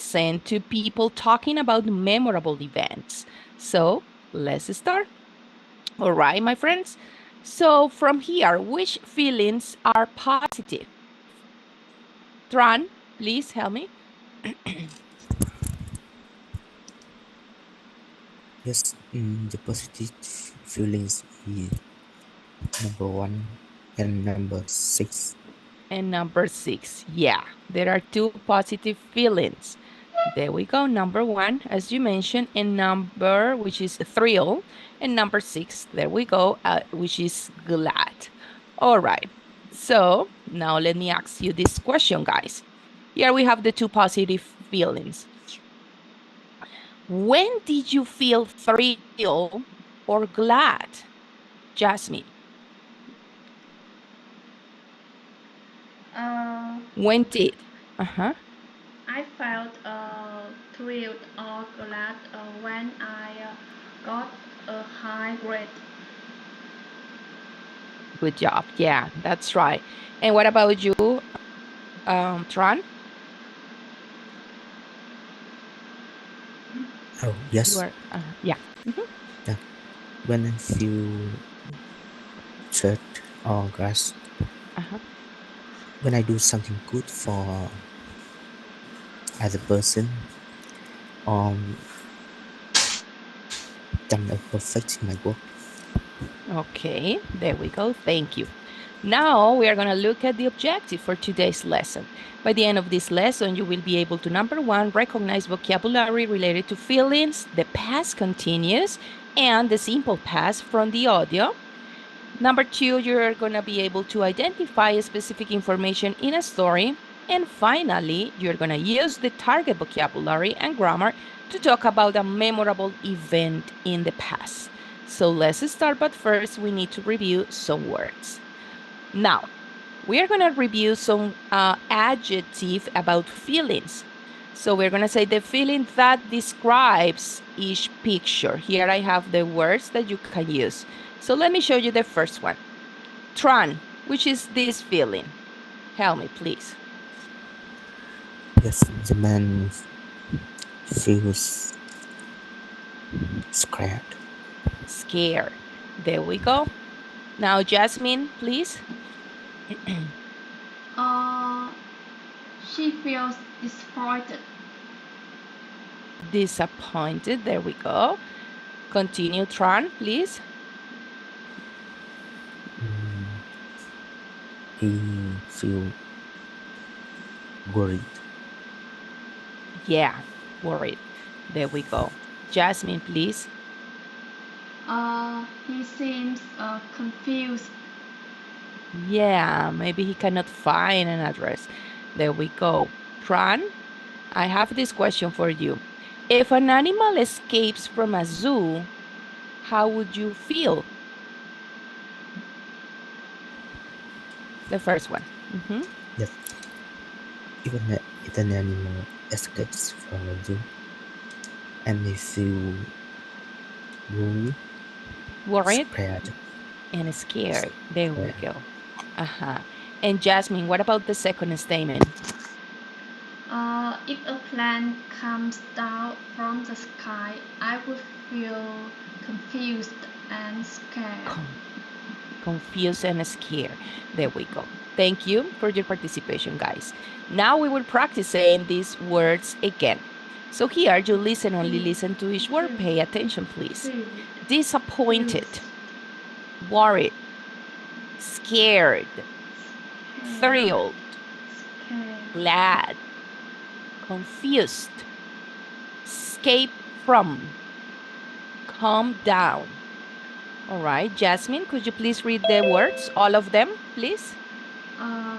listen to people talking about memorable events. So let's start. All right, my friends. So from here, which feelings are positive? Tran, please help me. Yes, the positive feelings is number one and number six. And number 6, yeah, there are two positive feelings. There we go. Number 1, as you mentioned, and number, which is thrill, and number 6, there we go, which is glad. All right. So now let me ask you this question, guys. Here we have the two positive feelings. When did you feel thrill or glad, Jasmine? Uh, When did? Uh-huh. I felt thrilled or glad when I got a high grade. Good job. Yeah, that's right. And what about you, Tran? Oh, You yes. are, yeah. Mhm. Yeah. When I feel threat or grass, Uh-huh. when I do something good for other person, um, done a perfect my work. Okay, there we go. Thank you. Now we are going to look at the objective for today's lesson. By the end of this lesson, you will be able to, number 1, recognize vocabulary related to feelings, the past continuous, and the simple past from the audio. Number 2, you're going to be able to identify specific information in a story. And finally, you're going to use the target vocabulary and grammar to talk about a memorable event in the past. So let's start, but first we need to review some words. Now, we are going to review some adjective about feelings. So we're going to say the feeling that describes each picture. Here I have the words that you can use. So let me show you the first one. Tran, which is this feeling? Help me, please. Yes, the man feels scared. Scared. There we go. Now, Jasmine, please. Uh, she feels disappointed. Disappointed. There we go. Continue, Tran, please. Mm, he feel worried. Yeah, worried. There we go. Jasmine, please. He seems confused. Yeah, maybe he cannot find an address. There we go. Tran, I have this question for you. If an animal escapes from a zoo, how would you feel? The first one. Yes, if an animal escapes from a zoo and they feel worried, Worried scared, and scared. There we scared. go. Uh-huh. And Jasmine, what about the second statement? If a plane comes down from the sky, I would feel confused and scared. Confused and scared. There we go. Thank you for your participation, guys. Now we will practice saying these words again. So here you listen, only listen to each word. Pay attention, please. Disappointed, worried, scared, thrilled, glad, confused, escape from, calm down. All right, Jasmine, could you please read the words, all of them, please? Uh,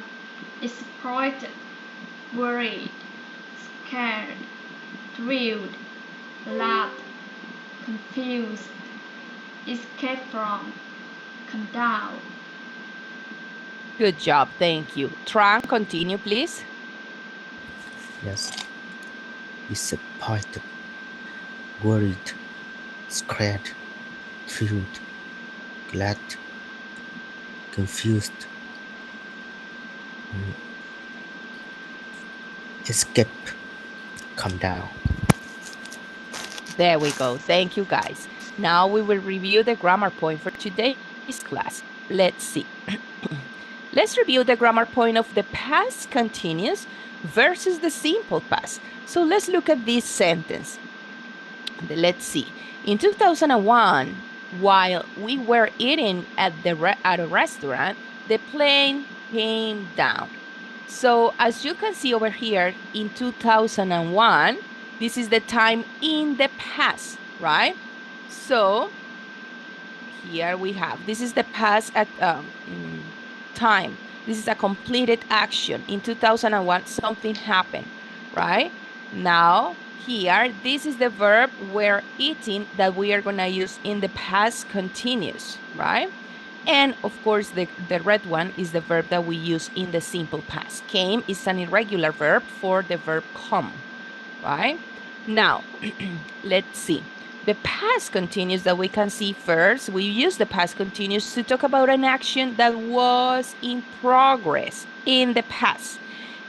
disappointed, worried, scared, thrilled, glad, confused, escape from, come down. Good job, thank you. Tran, continue, please. Yes, disappointed, worried, scared, thrilled, glad, confused, mm, escape come down. There we go. Thank you, guys. Now we will review the grammar point for today's class. Let's see. Let's review the grammar point of the past continuous versus the simple past. So let's look at this sentence. Let's see. In 2001, while we were eating at a restaurant, the plane came down. So as you can see over here, in 2001, this is the time in the past, right? So here we have, this is the past time. This is a completed action. In 2001, something happened, right? Now, here, this is the verb we're eating that we are going to use in the past continuous, right? And of course, the red one is the verb that we use in the simple past. Came is an irregular verb for the verb come, right? Now, let's see. The past continuous that we can see first, we use the past continuous to talk about an action that was in progress in the past.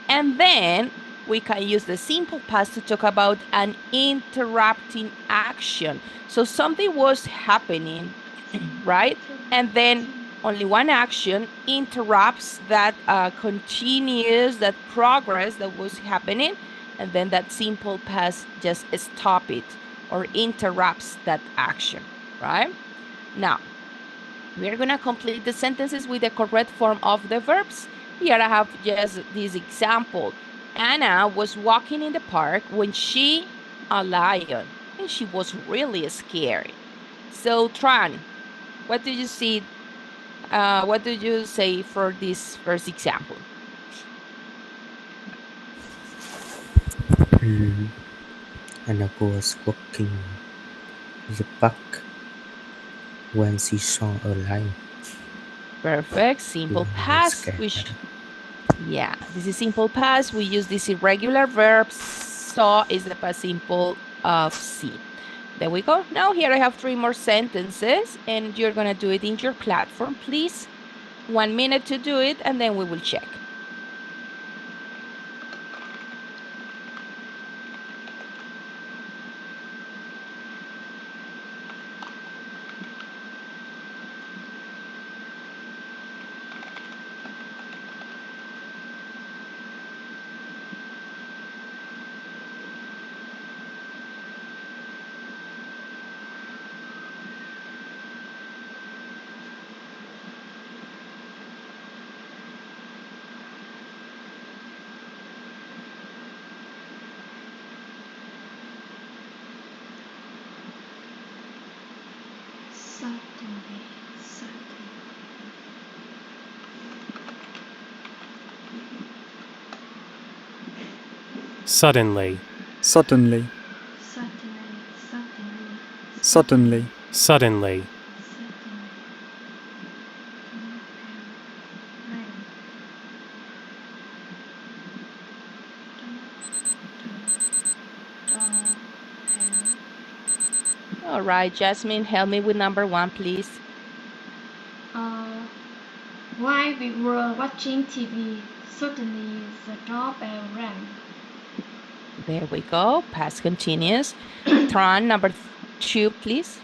And then we can use the simple past to talk about an interrupting action. So something was happening, right? And then only one action interrupts that continuous, that progress that was happening, and then that simple past just stop it or interrupts that action, right? Now, we're going to complete the sentences with the correct form of the verbs. Here I have just this example. Anna was walking in the park when she saw a lion, and she was really scared. So, Tran, what do you see? What do you say for this first example? Anna was walking in the park when she saw a lion. Perfect. Simple Really past. scared. Yeah, this is simple past. We use this irregular verb. Saw is the past simple of see. There we go. Now here I have 3 more sentences, and you're going to do it in your platform, please. 1 minute to do it, and then we will check. Certainly, Suddenly. Suddenly. certainly, Suddenly. Suddenly. All right, Jasmine, help me with number 1, please. While we were watching TV, suddenly the doorbell rang. There we go. Past continuous. Tran, number 2, please.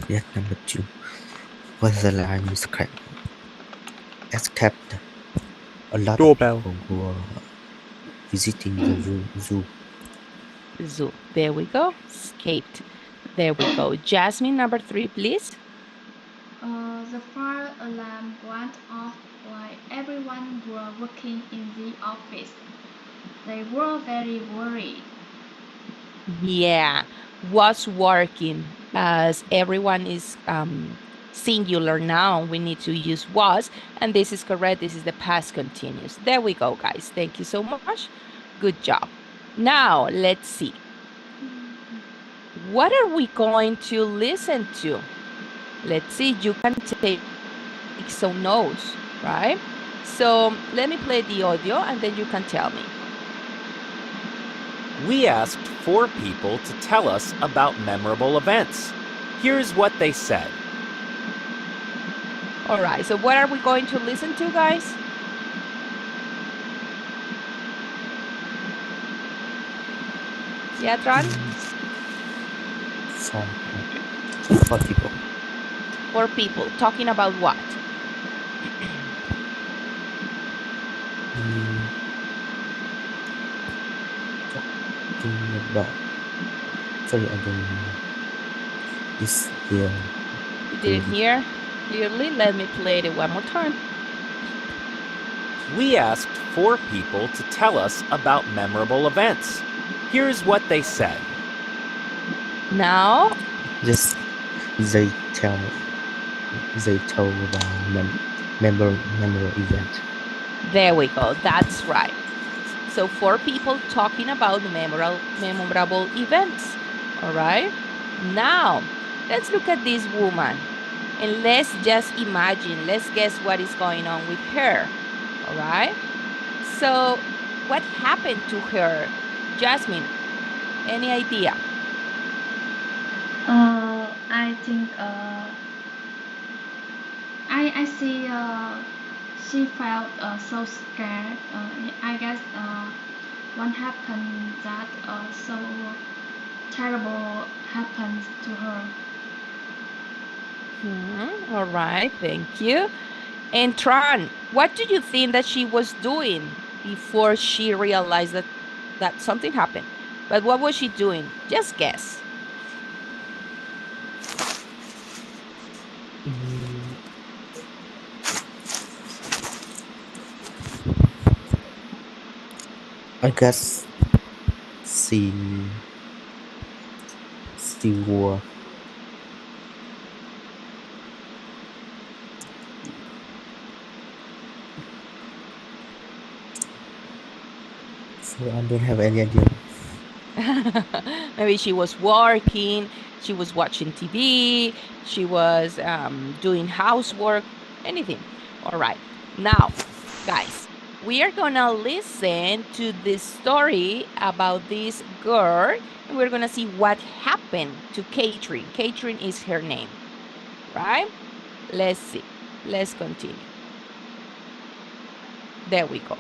Yes, number 2. When the line is escaped, a lot Doorbell. of people were visiting the zoo. Zoo. There we go. Escaped. There we go. Jasmine, number 3, please. The fire alarm went off while everyone were working in the office. They were very worried. Yeah, was working. As everyone is singular now, we need to use was, and this is correct. This is the past continuous. There we go, guys. Thank you so much. Good job. Now, let's see. What are we going to listen to? Let's see. You can take some notes, right? So let me play the audio, and then you can tell me. We asked 4 people to tell us about memorable events. Here's what they said. All right, so what are we going to listen to, guys? Yeah, Tron? For, for people. 4 people. Talking about what? Mm, talking about. Sorry, I don't. Is here. You didn't hear clearly? Let me play it one more time. We asked 4 people to tell us about memorable events. Here's what they said. Now, Just they tell about memorable event. there we go. That's right. So 4 people talking about memorable events. All right. Now, let's look at this woman and let's just imagine, let's guess what is going on with her. All right. So, what happened to her? Jasmine, any idea? I think I see she felt so scared. I guess what happened that so terrible happened to her. All right, thank you. And Tran, what do you think that she was doing before she realized that something happened? But what was she doing? Just guess. Mm, I guess she wore. So I don't have any idea. Maybe she was working, she was watching TV, she was doing housework, anything. All right. Now, guys, we are going to listen to this story about this girl, and we're going to see what happened to Catherine. Catherine is her name, right? Let's see. Let's continue. There we go.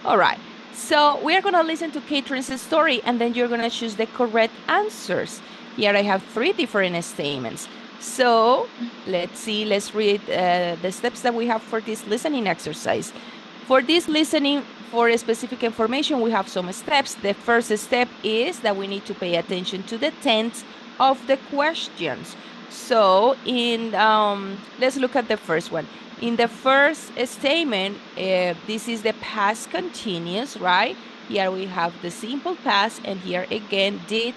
All right. So we are going to listen to Catherine's story, and then you're going to choose the correct answers. Here I have 3 different statements. So let's see, let's read the steps that we have for this listening exercise. For this listening, for specific information, we have some steps. The first step is that we need to pay attention to the tense of the questions. So let's look at the first one. In the first statement, this is the past continuous, right? Here we have the simple past, and here again did.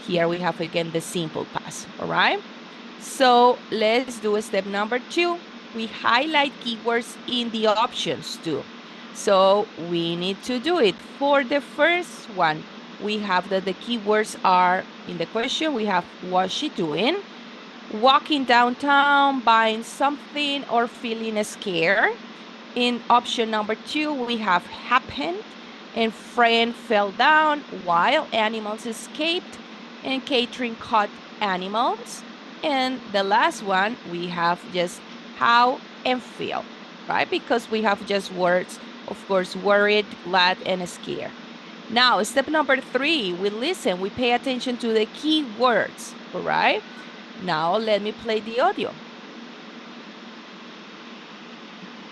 Here we have again the simple past, all right? So let's do step number 2. We highlight keywords in the options too. So we need to do it. For the first one, we have that the keywords are in the question. We have what's she doing? Walking downtown, buying something, or feeling scared. In option number 2, we have happened, and friend fell down while animals escaped, and Catherine caught animals. And the last one, we have just how and feel, right? Because we have just words, of course, worried, glad, and scared. Now, step number 3, we listen, we pay attention to the key words, all right? Now, let me play the audio.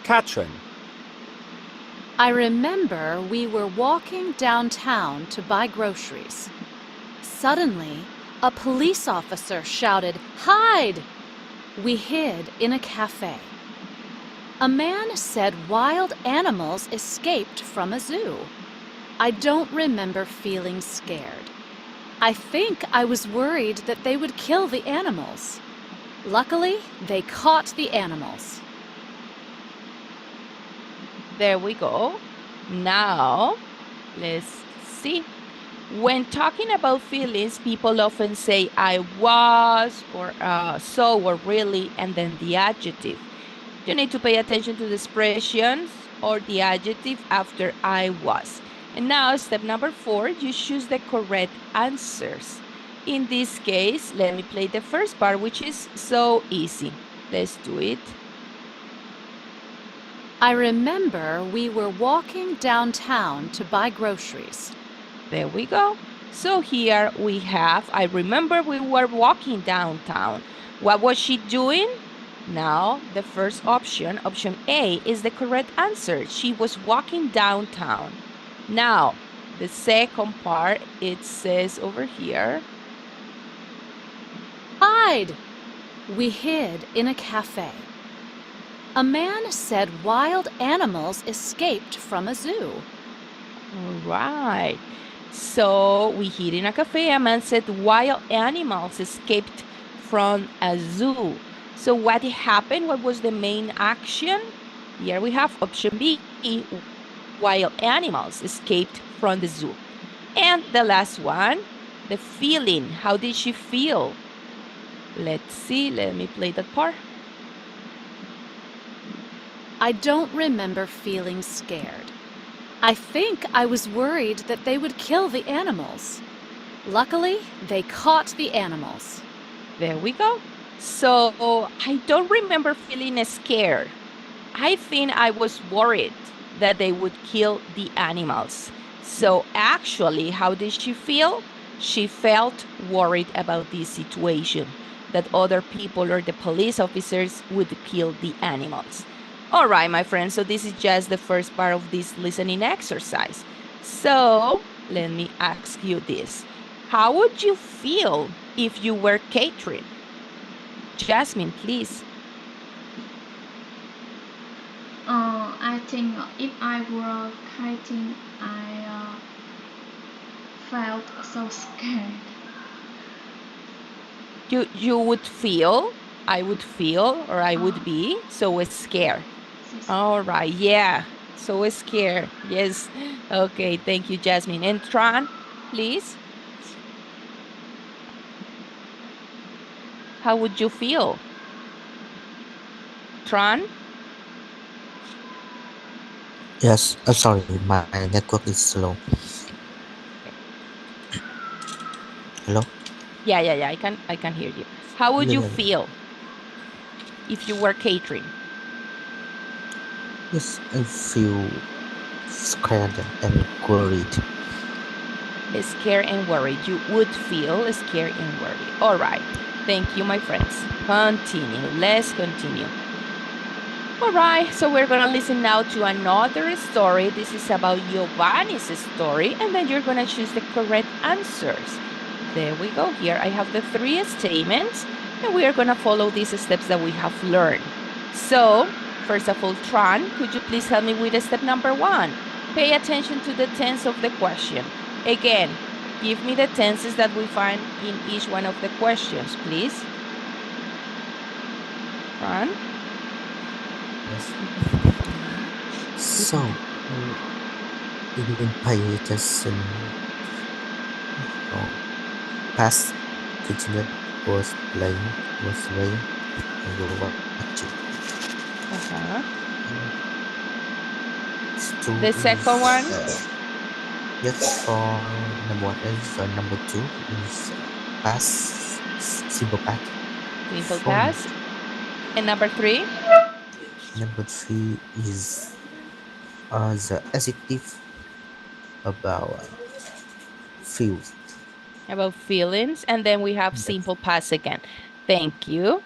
Katrin. I remember we were walking downtown to buy groceries. Suddenly, a police officer shouted, "Hide!" We hid in a cafe. A man said wild animals escaped from a zoo. I don't remember feeling scared. I think I was worried that they would kill the animals. Luckily, they caught the animals. There we go. Now, let's see. When talking about feelings, people often say I was, or so, or really, and then the adjective. You need to pay attention to the expressions or the adjective after I was. And now, step number 4, you choose the correct answers. In this case, let me play the first part, which is so easy. Let's do it. I remember we were walking downtown to buy groceries. There we go. So here we have, I remember we were walking downtown. What was she doing? Now, the first option, option A, is the correct answer. She was walking downtown. Now, the second part, it says over here. Hide! We hid in a cafe. A man said wild animals escaped from a zoo. All right. So we hid in a cafe. A man said wild animals escaped from a zoo. So what happened? What was the main action? Here we have option B, wild animals escaped from the zoo. And the last one, the feeling. How did she feel? Let's see. Let me play that part. I don't remember feeling scared. I think I was worried that they would kill the animals. Luckily, they caught the animals. There we go. So I don't remember feeling scared. I think I was worried that they would kill the animals. So actually, how did she feel? She felt worried about this situation, that other people or the police officers would kill the animals. All right, my friends, so this is just the first part of this listening exercise. So let me ask you this. How would you feel if you were Catherine? Jasmine, please. I think if I were kiting, I felt so scared. You would feel, I would feel, or I would be so scared. All right, yeah, so scared. Yes. Okay, thank you, Jasmine. And Tran, please. How would you feel? Tran? Yes, sorry, my network is slow. Hello? Yeah, I can hear you. How would you Yeah. feel if you were Catherine? Yes, I feel scared and worried. Scared and worried. You would feel scared and worried. All right. Thank you, my friends. Continue. Let's continue. All right, so we're going to listen now to another story. This is about Giovanni's story, and then you're going to choose the correct answers. There we go. Here I have the 3 statements, and we are going to follow these steps that we have learned. So, first of all, Tran, could you please help me with step number 1? Pay attention to the tense of the question. Again, give me the tenses that we find in each one of the questions, please. Tran? Yes. So, even pay attention. Past continuous was playing, was playing, and were watching. The second one? Yes, for number 1 is number 2 is past, simple past. Simple Phone. past. And number 3? Number 3 is the adjective about feels. About feelings. And then we have simple past again. Thank you.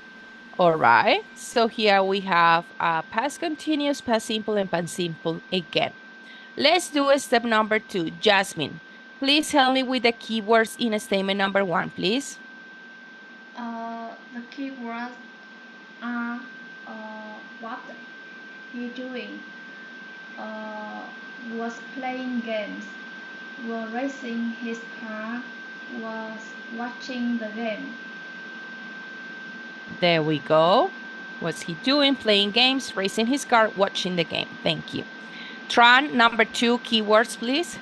All right. So here we have past continuous, past simple, and past simple again. Let's do step number 2. Jasmine, please help me with the keywords in statement number 1, please. The keywords are what he doing, was playing games, was racing his car, was watching the game. There we go. What's he doing? Playing games, racing his car, watching the game. Thank you. Tran, number 2, keywords, please.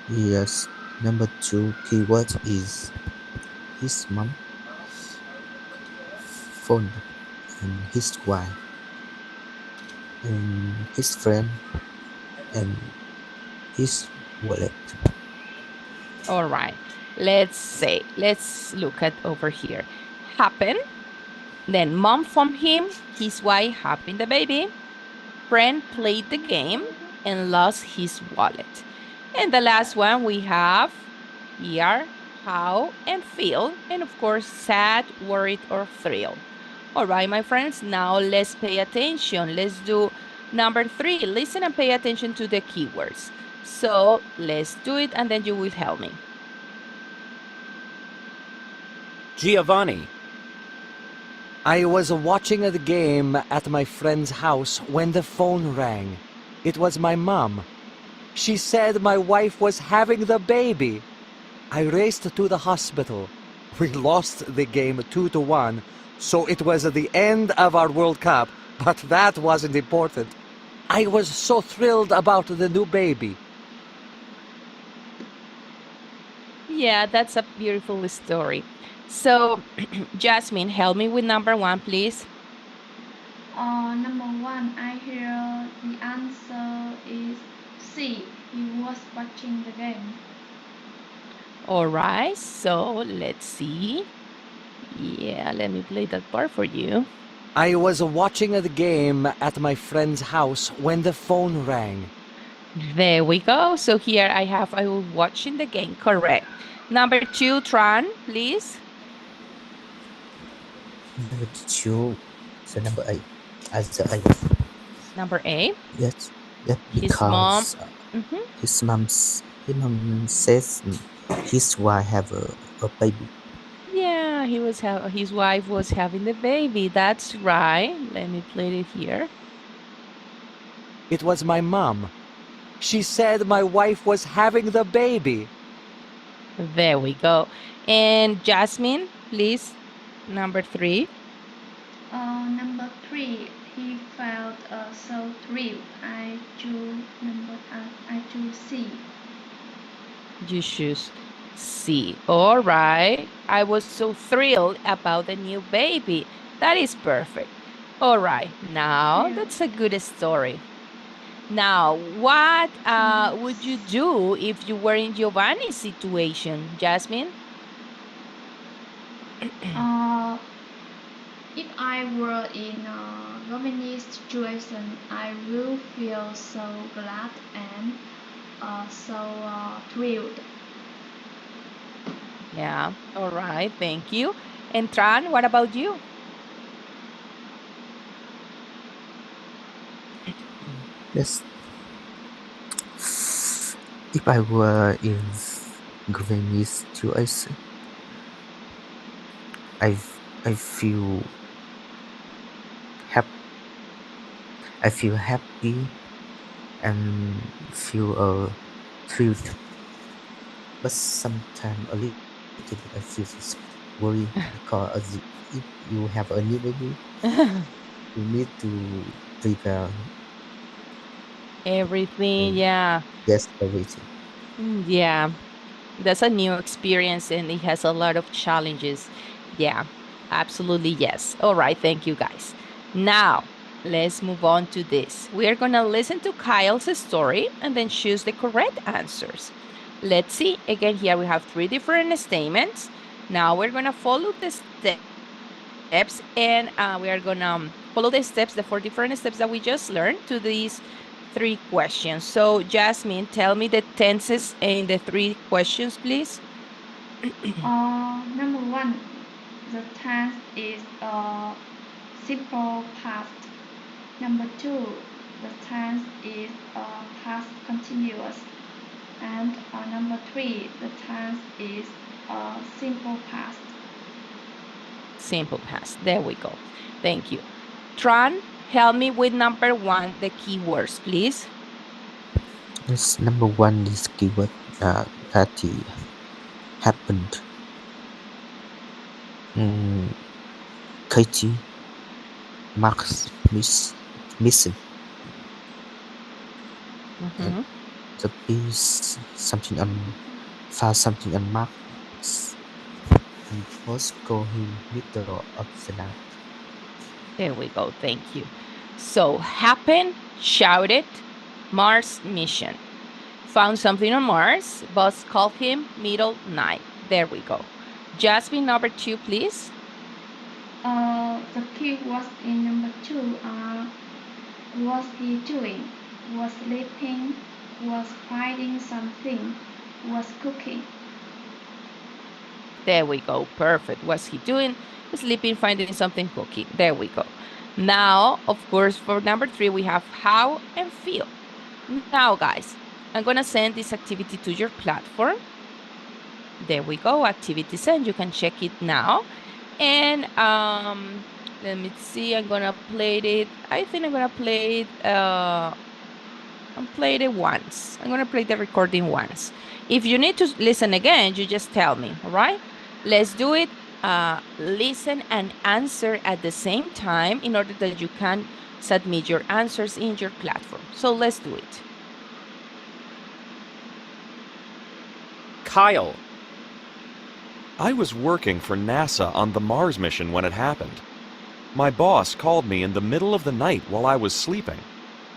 Yes, number 2 keyword is his mom, phone, and his wife, and his friend, and his wallet. All right. Let's look at over here. Happen. Then mom phoned him, his wife having the baby. Friend played the game. and lost his wallet. And the last one we have here, how and feel, and of course, sad, worried, or thrilled. All right, my friends, now let's pay attention. Let's do number 3. Listen and pay attention to the keywords. So let's do it, and then you will help me. Giovanni, I was watching the game at my friend's house when the phone rang. It was my mom. She said my wife was having the baby. I raced to the hospital. We lost the game 2-1, so it was the end of our World Cup, but that wasn't important. I was so thrilled about the new baby. Yeah, that's a beautiful story. So, Jasmine, help me with number 1, please. Number 1, I hear the answer is C. He was watching the game. All right, so let's see. Yeah, let me play that part for you. I was watching the game at my friend's house when the phone rang. There we go. So here I was watching the game. Correct. Number 2, Tran, please. Number 2. So number 8. Answer 8. Number 8. Yes. Yes. His mom. Because Mhm. his mom says his wife have a baby. Yeah, his wife was having the baby. That's right. Let me play it here. It was my mom. She said my wife was having the baby. There we go. And Jasmine, please, number 3. Number 3, he felt so thrilled. I choose C. You choose C. All right. I was so thrilled about the new baby. That is perfect. All right. Now, Yeah. that's a good story. Now, what would you do if you were in Giovanni's situation, Jasmine? If I were in Romani's situation, I will feel so glad and so thrilled. Yeah. All right. Thank you. And Tran, what about you? Yes. If I were in Granny's situation, I feel happy. I feel happy and feel thrilled. But sometimes a little bit I feel worried because if you have a new baby, you need to prepare. Everything. And Yeah. yes, everything. Yeah. That's a new experience and it has a lot of challenges. Yeah, absolutely. Yes. All right. Thank you, guys. Now, let's move on to this. We are going to listen to Kyle's story and then choose the correct answers. Let's see. Again, here we have 3 different statements. Now we're going to follow the steps and we are going to follow the steps, the 4 different steps that we just learned to these 3 questions. So, Jasmine, tell me the tenses in the 3 questions, please. Number 1, the tense is simple past. Number 2, the tense is past continuous. And number 3, the tense is simple past. Simple past. There we go. Thank you. Tran, help me with number 1, the keywords, please. Yes, number 1 is keyword that happened. Katie Marks missing. And the piece found something on Marks and was going middle of the night. There we go. Thank you. So, happen, shouted, Mars mission. Found something on Mars, boss called him middle night. There we go. Jasmine, number 2, please. The key was in number 2. Was he doing? was sleeping, was finding something, was cooking. There we go. Perfect. What's he doing? Sleeping, finding something, cooking. There we go. Now, of course, for number 3, we have how and feel. Now, guys, I'm going to send this activity to your platform. There we go. Activity sent. You can check it now. And let me see. I'm going to play it. I think I'm going to play it. I'm played it once. I'm going to play the recording once. If you need to listen again, you just tell me, all right? Let's do it. Listen and answer at the same time in order that you can submit your answers in your platform. So let's do it. Kyle, I was working for NASA on the Mars mission when it happened. My boss called me in the middle of the night while I was sleeping,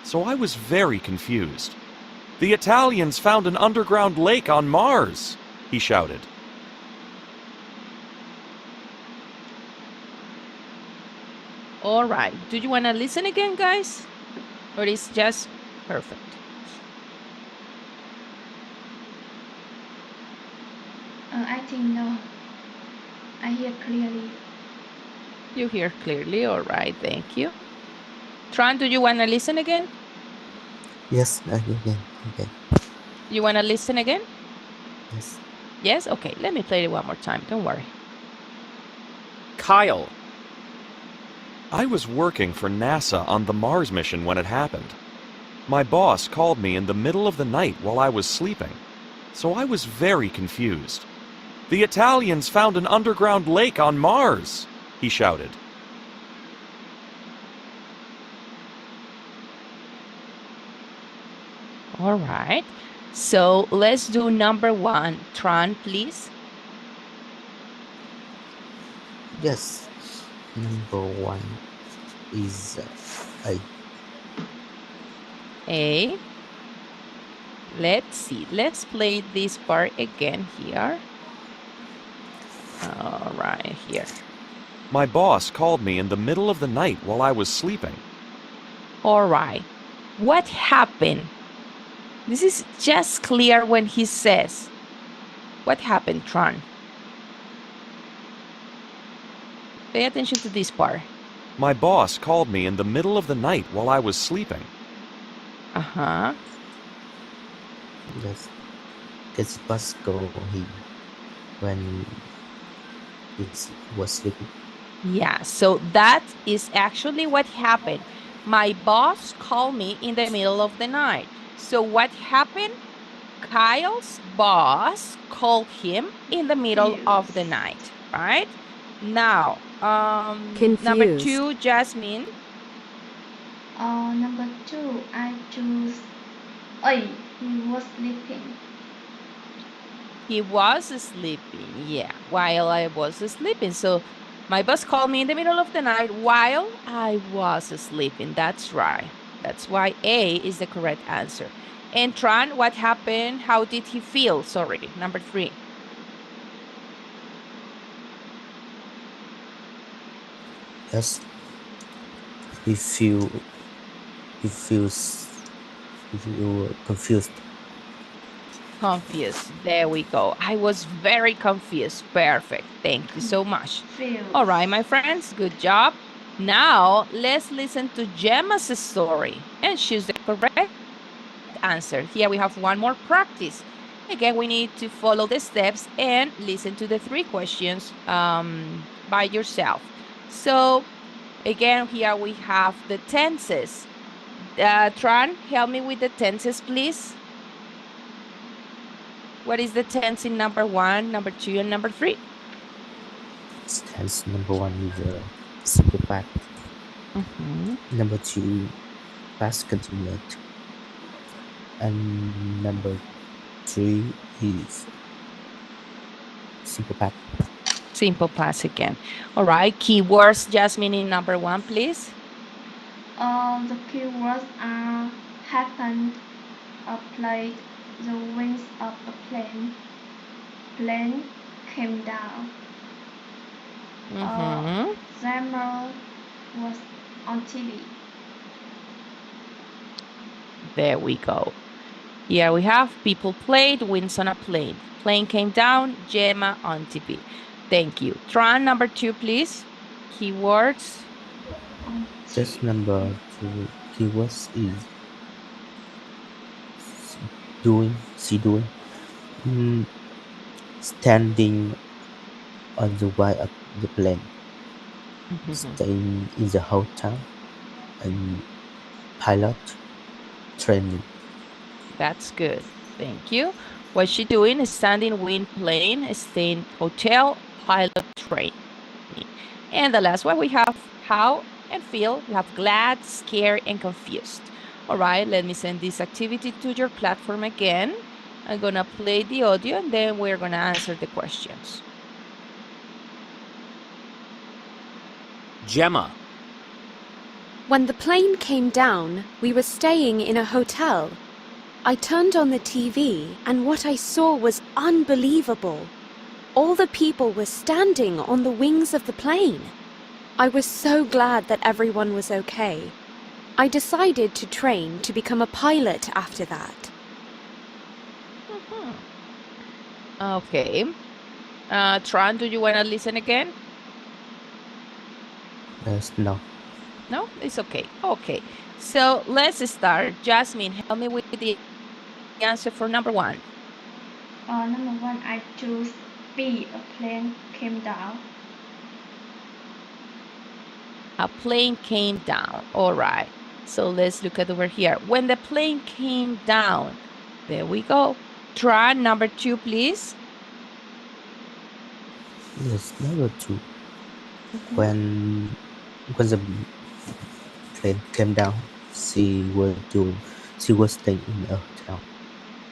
so I was very confused. The Italians found an underground lake on Mars, he shouted. All right. Do you want to listen again, guys? Or is just perfect? I think no. I hear clearly. You hear clearly. All right. Thank you. Tran, do you want to listen again? Yes, again, again. You want to listen again? Yes. Yes? Okay. Let me play it one more time. Don't worry. Kyle, I was working for NASA on the Mars mission when it happened. My boss called me in the middle of the night while I was sleeping, so I was very confused. The Italians found an underground lake on Mars, he shouted. All right. So let's do number 1. Tran, please. Yes. Number 1 is A. A. Let's see. Let's play this part again here. All right, here. My boss called me in the middle of the night while I was sleeping. All right. What happened? This is just clear when he says. What happened, Tran? Pay attention to this part. My boss called me in the middle of the night while I was sleeping. Uh-huh. Yes. His boss called him when he was sleeping. Yeah, so that is actually what happened. My boss called me in the middle of the night. So what happened? Kyle's boss called him in the middle of the night, right? Now, number Confused. 2, Jasmine. Number 2, I choose A. He was sleeping. He was sleeping, yeah, while I was sleeping. So my boss called me in the middle of the night while I was sleeping. That's right. That's why A is the correct answer. And Tran, what happened? How did he feel? Sorry, number 3. Yes. He feels confused. Confused. There we go. I was very confused. Perfect. Thank you so much. Feels. All right, my friends, good job. Now, let's listen to Gemma's story and choose the correct answer. Here we have one more practice. Again, we need to follow the steps and listen to the 3 questions by yourself. So, again, here we have the tenses. Tran, help me with the tenses, please. What is the tense in number 1, number 2, and number 3? Tense number 1 is simple past. Number 2, past continuous. And number 3 is simple past. Simple past again. All right. Keywords, Jasmine, in number 1, please. The keywords are happened, played, the wings of a plane came down. Summer was on TV. There we go. Here we have people played, winds on a plane. Plane came down, Gemma on TV. Thank you. Tran, number 2, please. Keywords. Just number 2 keywords is doing, standing on the way of the plane, staying in the hotel, and pilot training. That's good. Thank you. What's she doing? Standing, wind, plane, staying, hotel, pilot, training. And the last one we have how and feel. We have glad, scared, and confused. All right, let me send this activity to your platform again. I'm gonna play the audio and then we're gonna answer the questions. Gemma, When the plane came down, we were staying in a hotel. I turned on the TV and what I saw was unbelievable. All the people were standing on the wings of the plane. I was so glad that everyone was okay. I decided to train to become a pilot after that. Okay. Tran, do you wanna listen again? No. No, it's okay. Okay, so let's start. Jasmine, help me with the answer for number 1. Number 1, I choose B. A plane came down. A plane came down. All right. So let's look at over here. When the plane came down, there we go. Try number 2, please. Yes, number 2. When the plane came down, she was staying in a hotel.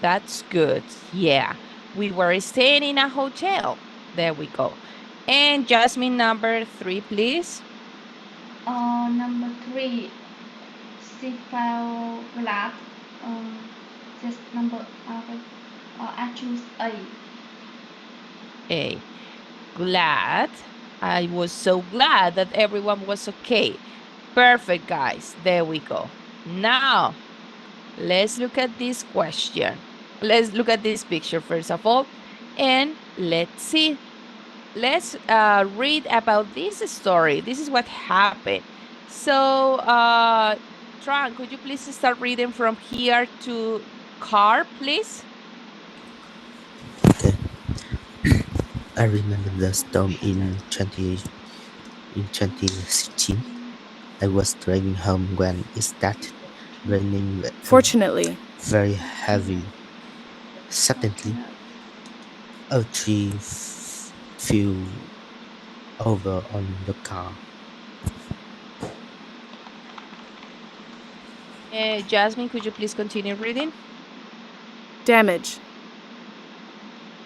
That's good. Yeah, we were staying in a hotel. There we go. And Jasmine, number 3, please. Number 3, she felt glad. Just number I choose A. A. Glad. I was so glad that everyone was okay. Perfect, guys. There we go. Now, let's look at this question. Let's look at this picture first of all. And let's see. Let's read about this story. This is what happened. So, Tran, could you please start reading from here to car, please? Okay. I remember the storm in 2016. I was driving home when it started raining. Fortunately, very heavy. Suddenly, a tree fell over on the car. Jasmine, could you please continue reading? damage.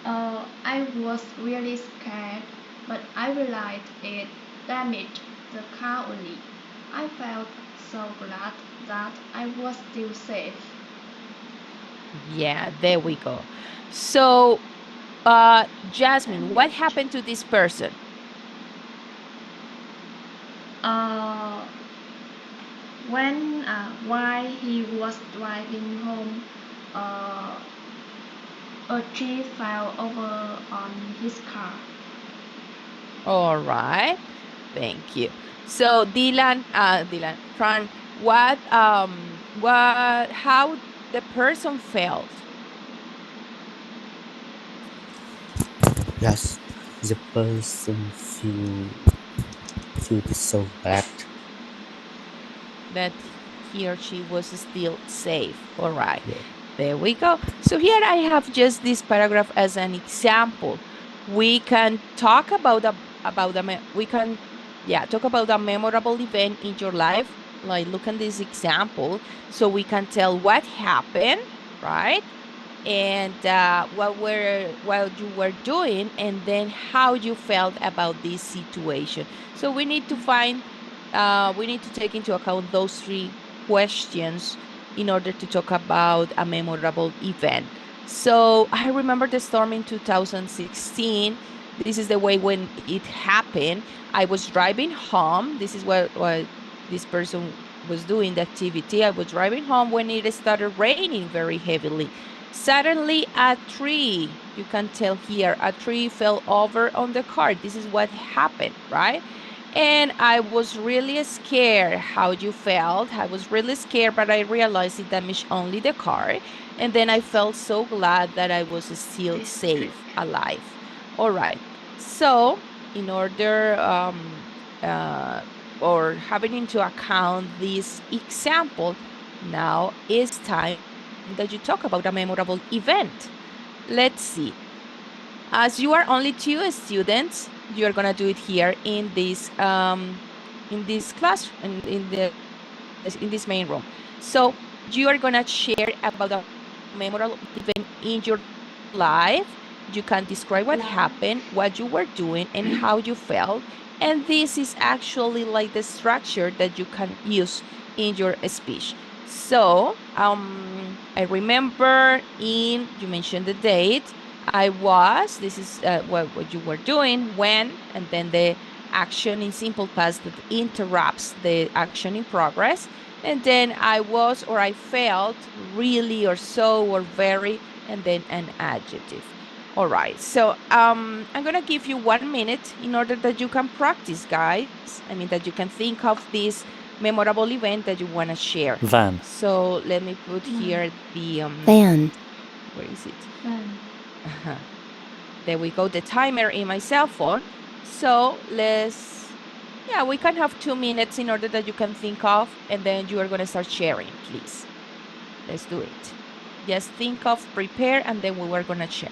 I was really scared, but I realized it damaged the car only. I felt so glad that I was still safe. Yeah, there we go. So, Jasmine, what happened to this person? While he was driving home, a tree fell over on his car. All right, thank you. So, Fran, how the person felt? Yes, the person feel so bad that he or she was still safe. All right, Yeah. there we go. So here I have just this paragraph as an example. We can talk about talk about a memorable event in your life. Like look at this example, so we can tell what happened, right? And what you were doing, and then how you felt about this situation. So we need to take into account those 3 questions in order to talk about a memorable event. So I remember the storm in 2016. This is the way when it happened. I was driving home. This is what this person was doing the activity. I was driving home when it started raining very heavily. Suddenly, a tree, you can tell here, a tree fell over on the car. This is what happened, right? And I was really scared. How you felt? I was really scared, but I realized it damaged only the car. And then I felt so glad that I was still safe, alive. All right. So, in order or having into account this example, now it's time that you talk about a memorable event. Let's see. As you are only 2 students, you are gonna do it here in this class in this main room. So you are gonna share about a memorable event in your life. You can describe what happened, what you were doing, and how you felt. And this is actually like the structure that you can use in your speech. So I remember you mentioned the date. This is what you were doing, when, and then the action in simple past that interrupts the action in progress. And then I was, or I felt, really, or so, or very, and then an adjective. All right, so I'm gonna give you 1 minute in order that you can practice, guys. I mean, that you can think of this memorable event that you wanna share. Van. So let me put here the Van. where is it? Van. There we go, the timer in my cell phone. So yeah, we can have 2 minutes in order that you can think of, and then you are going to start sharing, please. Let's do it. Just think of, prepare, and then we were going to share.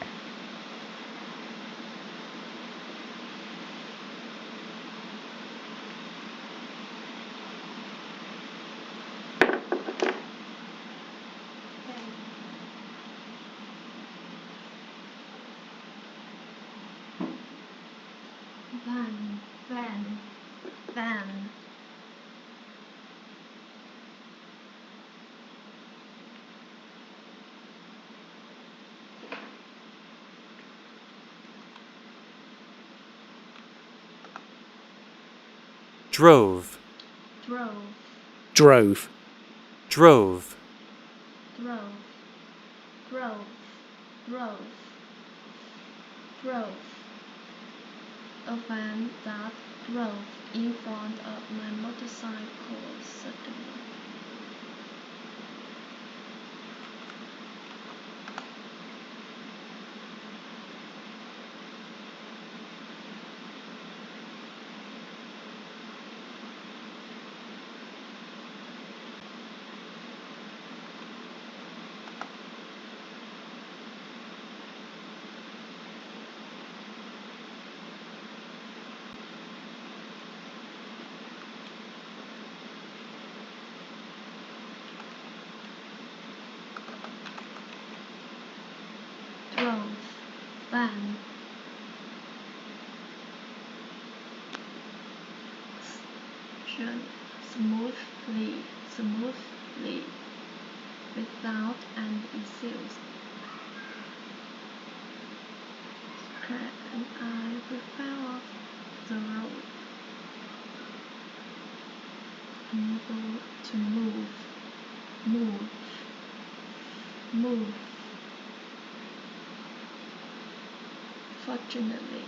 Van. Van. Van. Drove. Drove. Drove. Drove. Drove. Drove. Drove. Drove. A van that drove in front of my motorcycle suddenly. Drove. Van. Smoothly. Smoothly. Without any issues. And I fell off the road, unable to move. Fortunately.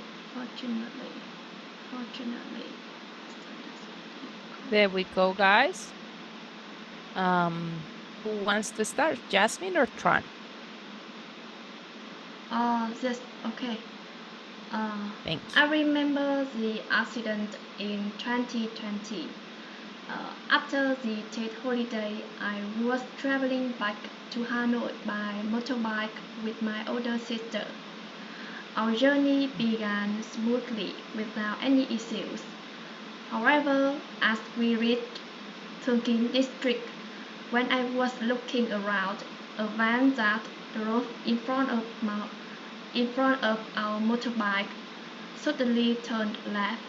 There we go, guys. Who wants to start, Jasmine or Tron? Yes, okay. Thank you. I remember the accident in 2020. After the Tet holiday, I was traveling back to Hanoi by motorbike with my older sister. Our journey began smoothly without any issues. However, as we reached Thương Kín district, when I was looking around, a van that drove in front of our motorbike suddenly turned left.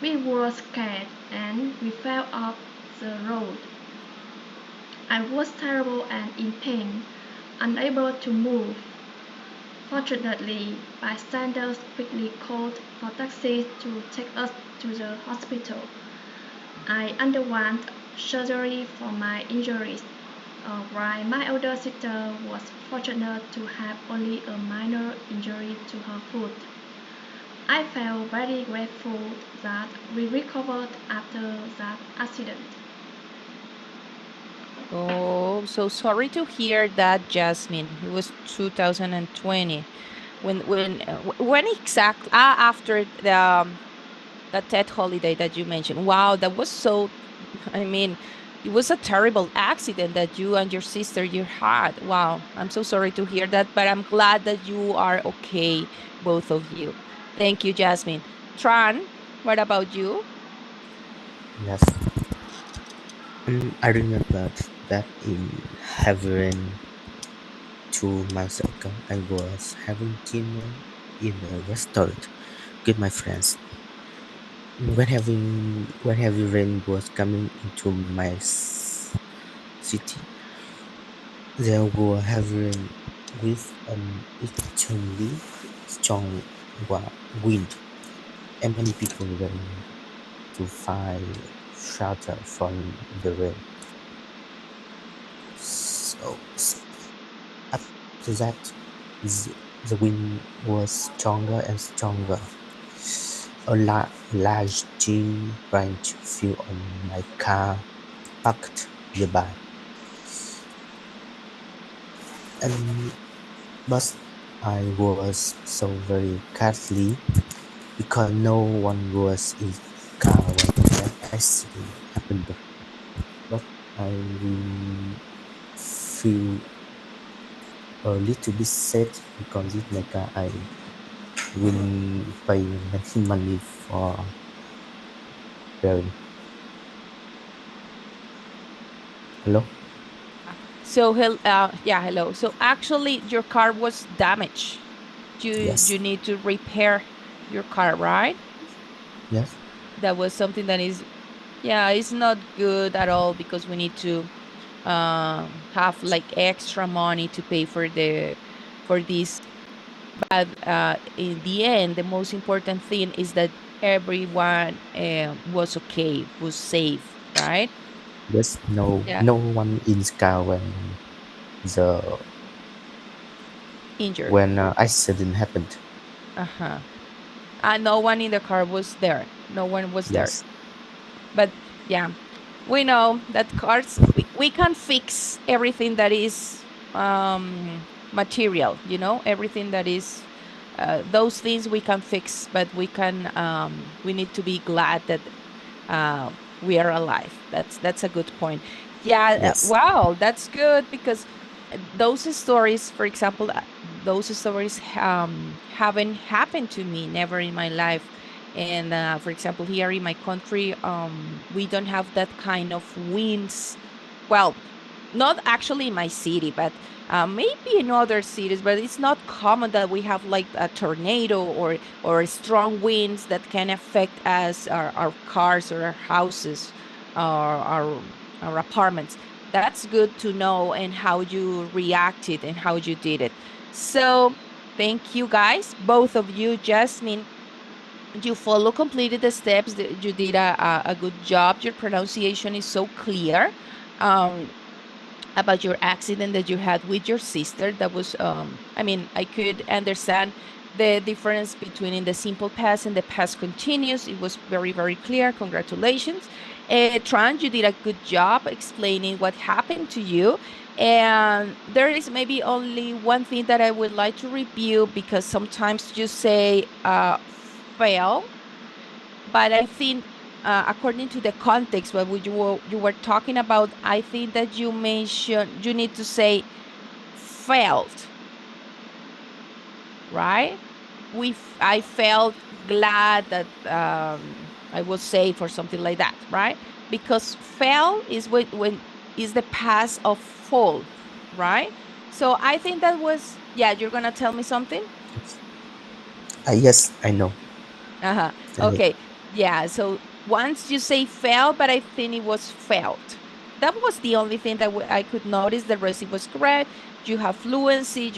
We were scared and we fell off the road. I was terrible and in pain, unable to move. Fortunately, bystanders quickly called for taxis to take us to the hospital. I underwent surgery for my injuries, while my older sister was fortunate to have only a minor injury to her foot. I felt very grateful that we recovered after that accident. Oh, so sorry to hear that, Jasmine. It was 2020. When exactly after the Tet holiday that you mentioned? Wow, that was so. I mean, it was a terrible accident that you and your sister you had. Wow, I'm so sorry to hear that, but I'm glad that you are okay, both of you. Thank you, Jasmine. Tran, what about you? Yes. I remember that in Havering 2 months ago, I was having dinner in a restaurant with my friends. When heavy rain was coming into my city, there were heavy rain with an extremely strong wind, and many people ran to find shelter from the rain. So after that, the wind was stronger and stronger. A large tree branch fell on my car parked nearby, and but I was so very carefully because no one was in the car when that accident happened. But I will feel a little bit sad because in my car I will pay many money for repairing. Hello? So, yeah, hello. So actually, your car was damaged. Yes. You need to repair your car, right? Yes. That was something that is, yeah, it's not good at all because we need to have like extra money to pay for this. But in the end, the most important thing is that everyone was okay, was safe, right? Yes. No. Yeah, No one in the car the injured. when accident happened. Uh-huh. No one in the car was there. No one was there. Yes. But yeah, we know that cars, we can fix everything that is material, everything that is those things we can fix, but we need to be glad that we are alive. That's a good point. Yeah, Yes. wow, that's good because those stories, for example, those stories haven't happened to me, never in my life. And for example, here in my country, we don't have that kind of winds. Well, not actually in my city, but maybe in other cities. But it's not common that we have like a tornado or strong winds that can affect us, our cars or our houses, or our apartments. That's good to know and how you reacted and how you did it. So thank you guys, both of you. Jasmine, you follow completed the steps. You did a good job. Your pronunciation is so clear. Um, about your accident that you had with your sister. That was I mean, I could understand the difference between in the simple past and the past continuous. It was very, very clear. Congratulations. Tran, you did a good job explaining what happened to you. And there is maybe only one thing that I would like to review, because sometimes you say fail, but I think according to the context what you were talking about, I think that you mentioned you need to say felt, right? I felt glad that I was safe or something like that, right? Because fell is when is the past of fall, right? So I think that was, yeah, you're gonna tell me something. Yes, I know. Uh-huh. I, Okay. Yeah. So once you say fell, but I think it was felt. That was the only thing that I could notice. The rest it was correct. You have fluency.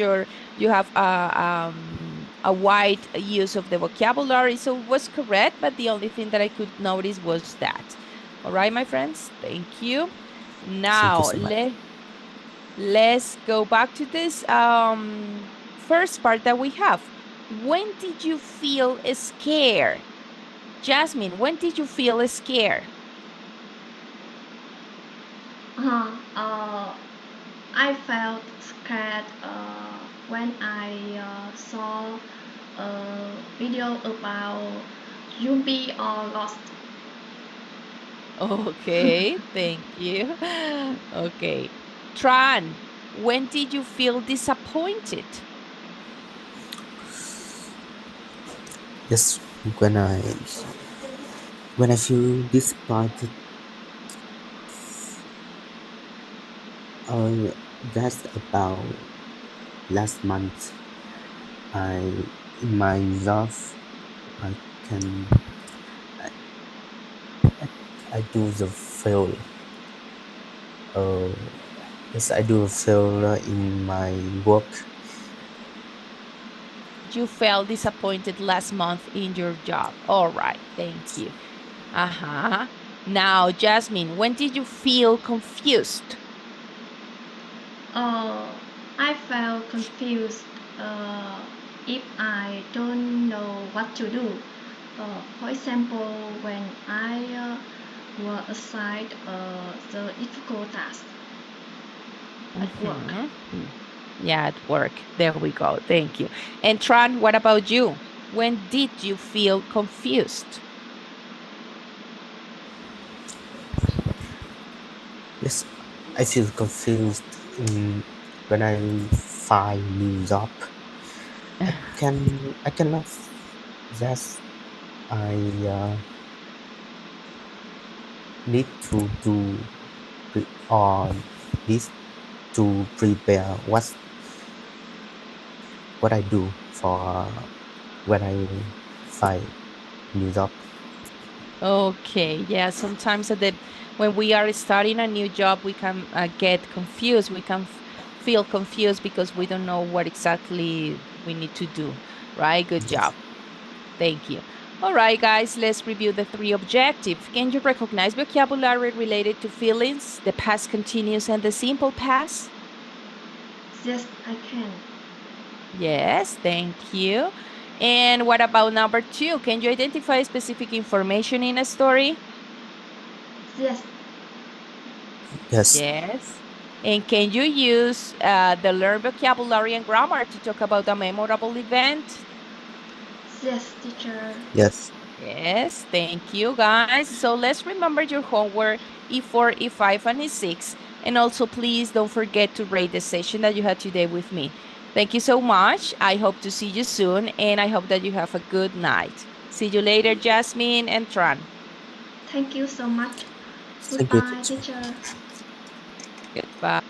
You have a wide use of the vocabulary, so it was correct. But the only thing that I could notice was that. All right, my friends. Thank you. Now, so much. let's go back to this first part that we have. When did you feel scared? Jasmine, when did you feel scared? I felt scared when I saw a video about zombie or lost. Okay, thank you. Okay. Tran, when did you feel disappointed? Yes, when I feel disappointed, that's about last month. I in my job, I can I do the fail. Uh, yes, I do a failure in my work. You felt disappointed last month in your job. All right, thank you. Uh-huh. Now, Jasmine, when did you feel confused? I felt confused if I don't know what to do. For example, when I were assigned the difficult task at work. Yeah, at work. There we go. Thank you. And Tran, what about you? When did you feel confused? Yes, I feel confused when I find new job. I cannot just I need to do or need to prepare what I do for when I find new job. Okay, yeah, sometimes when we are starting a new job, we can get confused. We can feel confused because we don't know what exactly we need to do, right? Good Yes. job. Thank you. All right, guys, let's review the three objectives. Can you recognize vocabulary related to feelings, the past continuous, and the simple past? Yes, I can. Yes, thank you. And what about number two? Can you identify specific information in a story? Yes, Yes. Yes. And can you use the learned vocabulary and grammar to talk about a memorable event? yes, teacher. Yes. Yes, thank you, guys. So let's remember your homework E4, E5, and E6. And also, please don't forget to rate the session that you had today with me. Thank you so much. I hope to see you soon, and I hope that you have a good night. See you later, Jasmine and Tran. Thank you so much. Thank you, Goodbye, teacher. teacher. Goodbye.